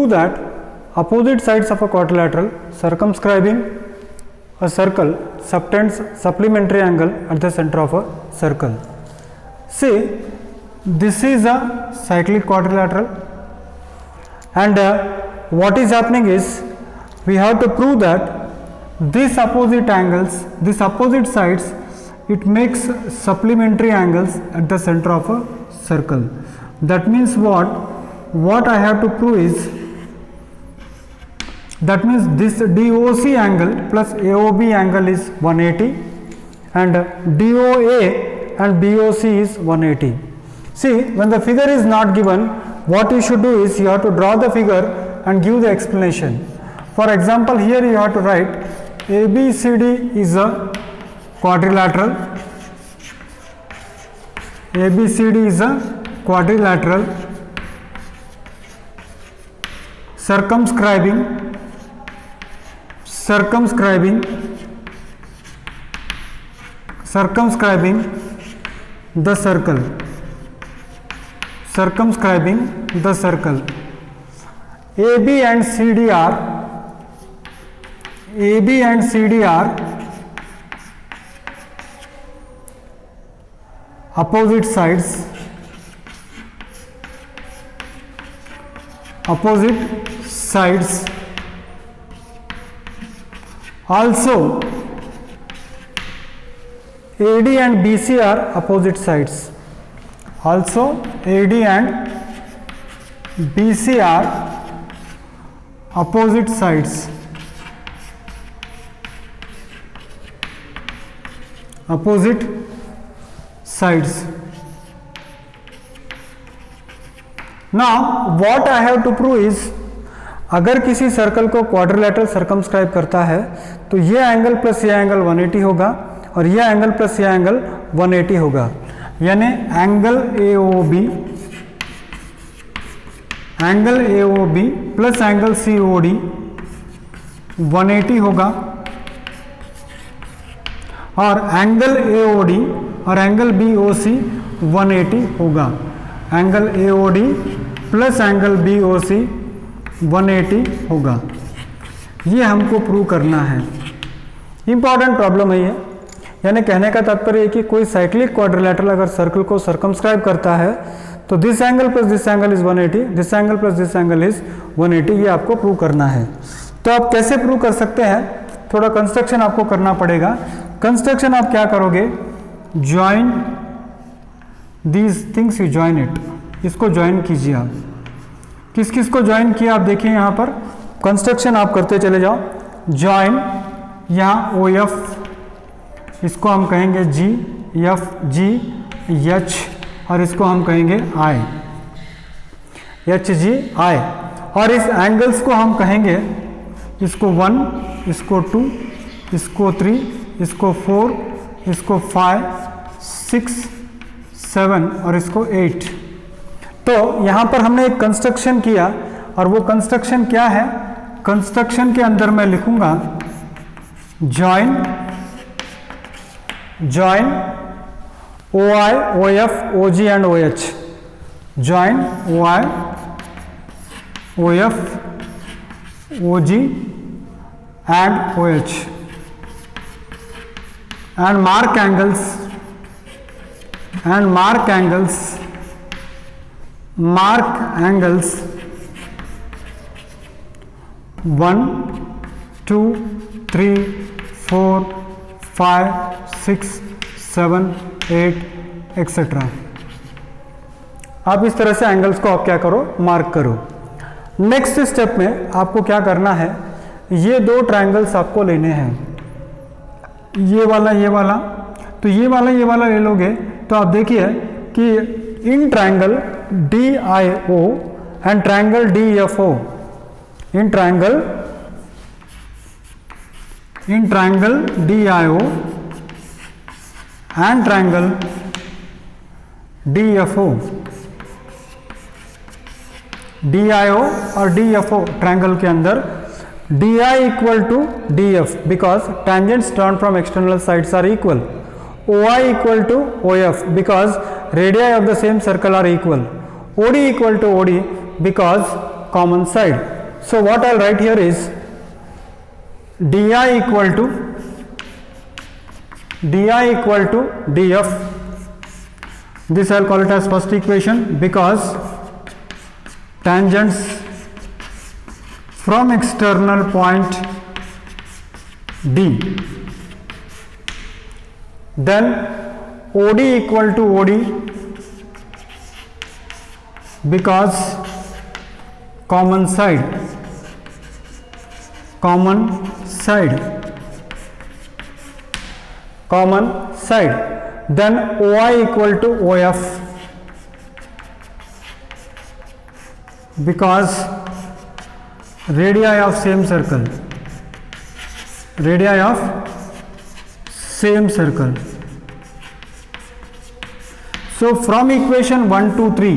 prove that opposite sides of a quadrilateral circumscribing a circle subtends supplementary angle at the center of a circle. See, this is a cyclic quadrilateral, and what is happening is we have to prove that these opposite angles, these opposite sides, it makes supplementary angles at the center of a circle. That means what I have to prove is, that means this DOC angle plus AOB angle is 180 and DOA and BOC is 180. See, when the figure is not given, what you should do is you have to draw the figure and give the explanation. For example, here you have to write ABCD is a quadrilateral. ABCD is a quadrilateral circumscribing the circle. AB and CD are opposite sides also. AD and BC are opposite sides also. AD and BC are opposite sides. Now what I have to prove is, अगर किसी circle को quadrilateral circumscribe करता है तो ये angle plus ये angle 180 होगा और ये एंगल प्लस ये एंगल 180 होगा, यानी angle AOB plus angle COD 180 होगा और एंगल AOD और एंगल BOC 180 होगा. Angle AOD plus angle BOC 180 होगा. ये हमको प्रूव करना है. इंपॉर्टेंट प्रॉब्लम है ये, यानी कहने का तात्पर्य है कि कोई साइक्लिक क्वाड्रिलेटरल अगर सर्कल को सर्कमस्क्राइब करता है तो this angle plus this angle is 180, this angle plus this angle is 180. ये आपको प्रूव करना है. तो आप कैसे प्रूव कर सकते हैं? थोड़ा कंस्ट्रक्शन आपको करना पड़ेगा. कंस्ट्रक्शन आप क्या करोगे? Join these things, you join it. इसको ज्वाइन कीजिए आप. किस किस को ज्वाइन किया आप देखिए यहाँ पर. कंस्ट्रक्शन आप करते चले जाओ. ज्वाइन, यहाँ OF, इसको हम कहेंगे G, F, G, H और इसको हम कहेंगे I, HG, I. और इस एंगल्स को हम कहेंगे, इसको 1, इसको 2, इसको 3, इसको 4, इसको 5, 6, 7 और इसको 8. तो यहाँ पर हमने एक कंस्ट्रक्शन किया और वो कंस्ट्रक्शन क्या है? कंस्ट्रक्शन के अंदर मैं लिखूंगा join OI, OF, OG and OH. Join OI, OF, OG and OH and mark angles 1, 2, 3, 4, 5, 6, 7, 8 etcetera. आप इस तरह से एंगल्स को आप क्या करो? मार्क करो. नेक्स्ट स्टेप में आपको क्या करना है? ये दो ट्रायंगल्स आपको लेने हैं, ये वाला तो ये वाला ले लोगे तो आप देखिए कि in triangle DIO and triangle DFO, in triangle DIO and triangle DFO, DIO और DFO ट्रायंगल के अंदर DI equal to DF because tangents drawn from external sides are equal. OI equal to OF because radii of the same circle are equal. OD equal to OD because common side. So what I'll write here is di equal to df. This I'll call it as first equation, because tangents from external point D, then OD equal to OD, because common side, then OI equal to OF, because radii of same circle, So from equation 1 to 3,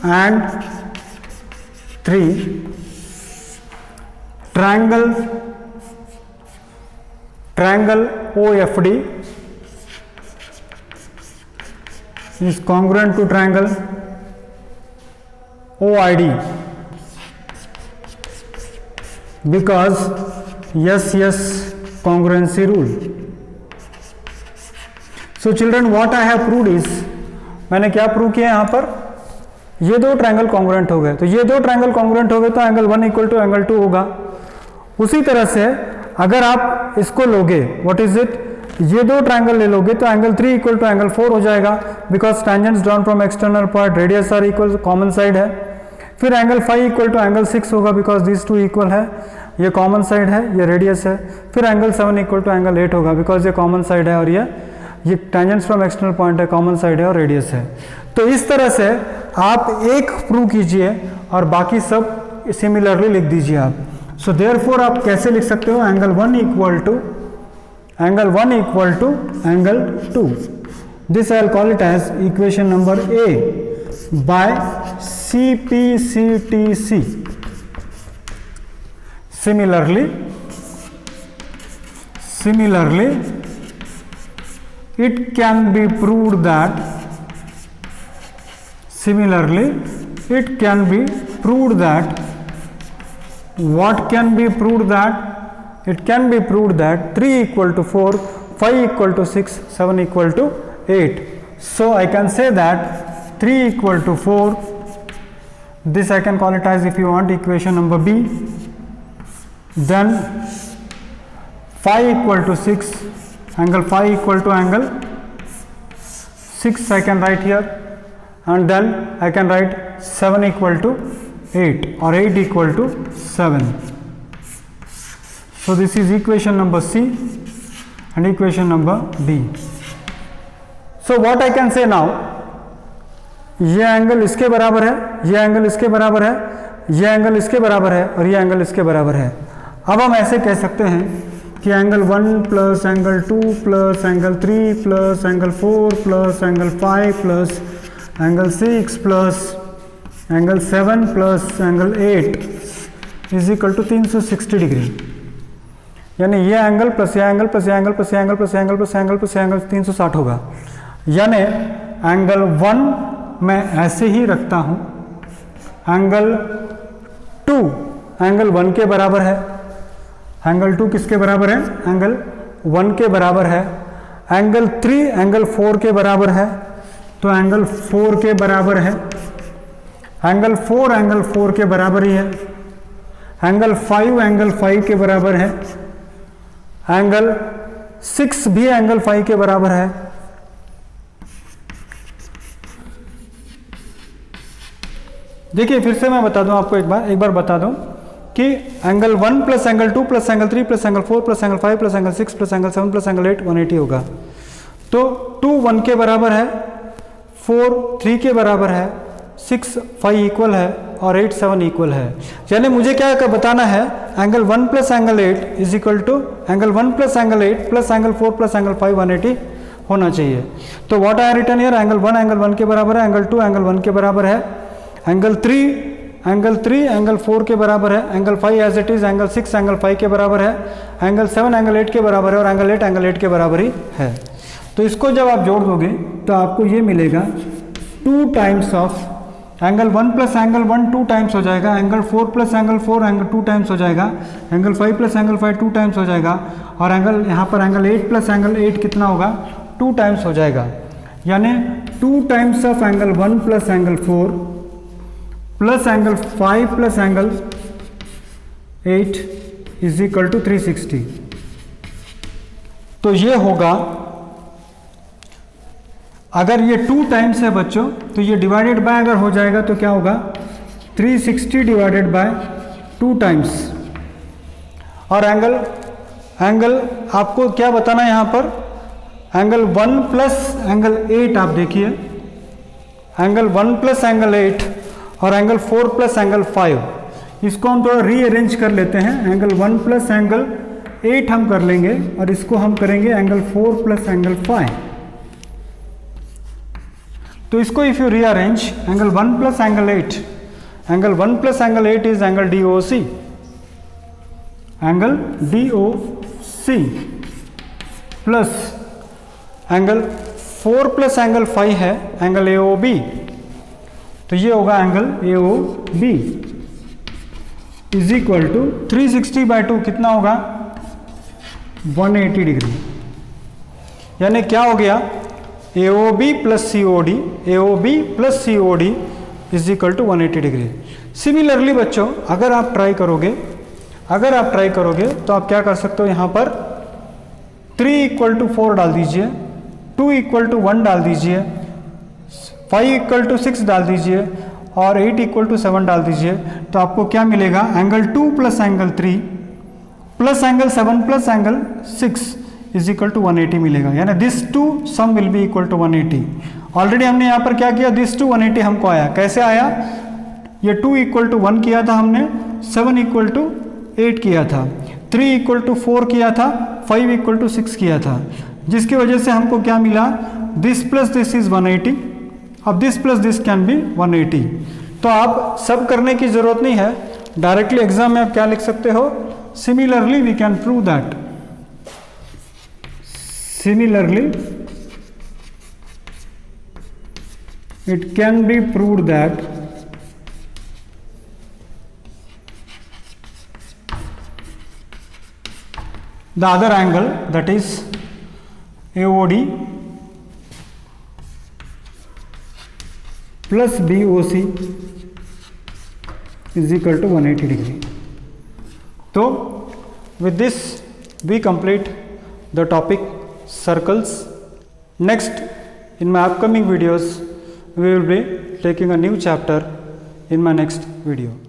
and 3, triangle OFD is congruent to triangle OID, because yes congruency rule. So children, what I have proved is, मैंने क्या prove किया यहाँ पर, ये दो triangle congruent हो गए, तो ये दो ट्रायंगल कॉन्ग्रुएंट हो गए तो एंगल 1 इक्वल टू एंगल 2 होगा। उसी तरह से अगर आप इसको लोगे, व्हाट इज इट, ये दो ट्रायंगल ले लोगे तो एंगल 3 इक्वल टू एंगल 4 हो जाएगा, because tangents drawn from external point, radius R equal, common side है। फिर एंगल 5 इक्वल टू एंगल 6 होगा, बिकॉज दिस टू इक्वल है, ये कॉमन साइड है, ये रेडियस है। फिर एंगल 7 इक्वल टू एंगल 8 होगा, बिकॉज ये कॉमन साइड है और ये टेंजेंट्स फ्रॉम एक्सटर्नल पॉइंट है, कॉमन साइड है और रेडियस है। तो इस तरह से आप एक प्रूव कीजिए और बाकी सब सिमिलरली लिख दीजिए आप। सो देयरफॉर आप कैसे लिख सकते हो, angle 1 equal to angle 2। This I will call it as equation number A by CPCTC। Similarly, it can be proved that what can be proved that? It can be proved that 3 equal to 4, 5 equal to 6, 7 equal to 8. So I can say that 3 equal to 4, this I can call it as, if you want, equation number B. Then 5 equal to 6, angle 5 equal to angle 6 I can write here, and then I can write 7 equal to 8 or 8 equal to 7. So this is equation number C and equation number D. So what I can say now, ये angle इसके बराबर है, ये angle इसके बराबर है, ये angle इसके बराबर है और ये एंगल इसके बराबर है। अब हम ऐसे कह सकते हैं कि angle 1 plus angle 2 plus angle 3 plus angle 4 plus angle 5 plus angle 6 plus angle 7 plus angle 8 is equal to 360 degree. यानी ये एंगल प्लस ये एंगल प्लस ये एंगल प्लस ये एंगल प्लस ये एंगल प्लस ये एंगल प्लस ये angle 360 होगा। यानी एंगल 1 मैं ऐसे ही रखता हूँ, एंगल 2 एंगल 1 के बराबर है, एंगल 2 किसके बराबर है, एंगल 1 के बराबर है। एंगल 3 एंगल 4 के बराबर है, तो एंगल 4 के बराबर है। एंगल 4 के बराबर ही है। एंगल 5 के बराबर है। एंगल 6 भी एंगल 5 के बराबर है। देखिए फिर से मैं बता दूं आपको, एक बार बता दूं कि angle 1 plus angle 2 plus angle 3 plus angle 4 plus angle 5 plus angle 6 plus angle 7 plus angle 8 180 होगा। तो 2 1 के बराबर है, 4 3 के बराबर है, 6 5 इक्वल है और 8 7 इक्वल है। यानी मुझे क्या बताना है, angle 1 plus angle 8 is equal to angle 1 plus angle 8 plus angle 4 plus angle 5 180 होना चाहिए। तो what I return here, angle 1 के बराबर है, एंगल 2 एंगल 1 के बराबर है, एंगल 3 एंगल 4 के बराबर है, angle 5 as it is, angle 6 angle 5 के बराबर है, एंगल 7 एंगल 8 के बराबर है और एंगल 8 के बराबर ही है। तो इसको जब आप जोड़ दोगे तो आपको ये मिलेगा 2 times of angle 1 plus angle 1 2 times हो जाएगा, angle 4 plus angle 4 angle 2 times हो जाएगा, एंगल 5 प्लस एंगल 5 2 टाइम्स हो जाएगा, और एंगल यहाँ पर एंगल 8 प्लस एंगल 8 कितना होगा 2 टाइम्स हो जाएगा। यानी 2 times of angle 1 plus angle 4 plus angle 5 plus angle 8 is equal to 360। तो ये होगा, अगर ये 2 टाइम्स है बच्चों तो ये डिवाइडेड बाय अगर हो जाएगा तो क्या होगा 360 डिवाइडेड बाय 2 टाइम्स। और एंगल आपको क्या बताना है यहाँ पर, एंगल 1 प्लस एंगल 8 आप देखिए, एंगल 1 प्लस एंगल 8 और एंगल 4 प्लस एंगल 5, इसको हम थोड़ा रीअरेंज कर लेते हैं। एंगल 1 प्लस एंगल 8 हम कर लेंगे और इसको हम करेंगे एंगल 4 प्लस एंगल 5। तो इसको if you rearrange, angle 1 plus angle 8, angle 1 plus angle 8 is angle DOC, angle DOC plus angle 4 plus angle 5 है एंगल AOB, तो ये होगा angle AOB is equal to 360/2 कितना होगा 180 डिग्री। यानी क्या हो गया AOB plus COD, AOB plus COD is equal to 180 degree. Similarly बच्चों अगर आप ट्राई करोगे तो आप क्या कर सकते हो, यहाँ पर 3 इक्वल टू 4 डाल दीजिए, 2 इक्वल टू 1 डाल दीजिए, 5 इक्वल टू 6 डाल दीजिए और 8 इक्वल टू 7 डाल दीजिए, तो आपको क्या मिलेगा angle 2 plus angle 3 plus angle 7 plus angle 6 is equal to 180 मिलेगा। यानी this two sum will be equal to 180। Already हमने यहाँ पर क्या किया, दिस टू 180 हमको आया, कैसे आया, ये 2 इक्वल टू 1 किया था हमने, 7 इक्वल टू 8 किया था, 3 इक्वल टू 4 किया था, 5 इक्वल टू 6 किया था, जिसकी वजह से हमको क्या मिला, दिस प्लस दिस इज 180, अब this plus this can be 180। तो आप सब करने की जरूरत नहीं है, डायरेक्टली एग्जाम में आप क्या लिख सकते हो, similarly we can prove that, similarly it can be proved that the other angle, that is AOD plus BOC is equal to 180 degree. So with this we complete the topic circles. Next, in my upcoming videos we will be taking a new chapter in my next video.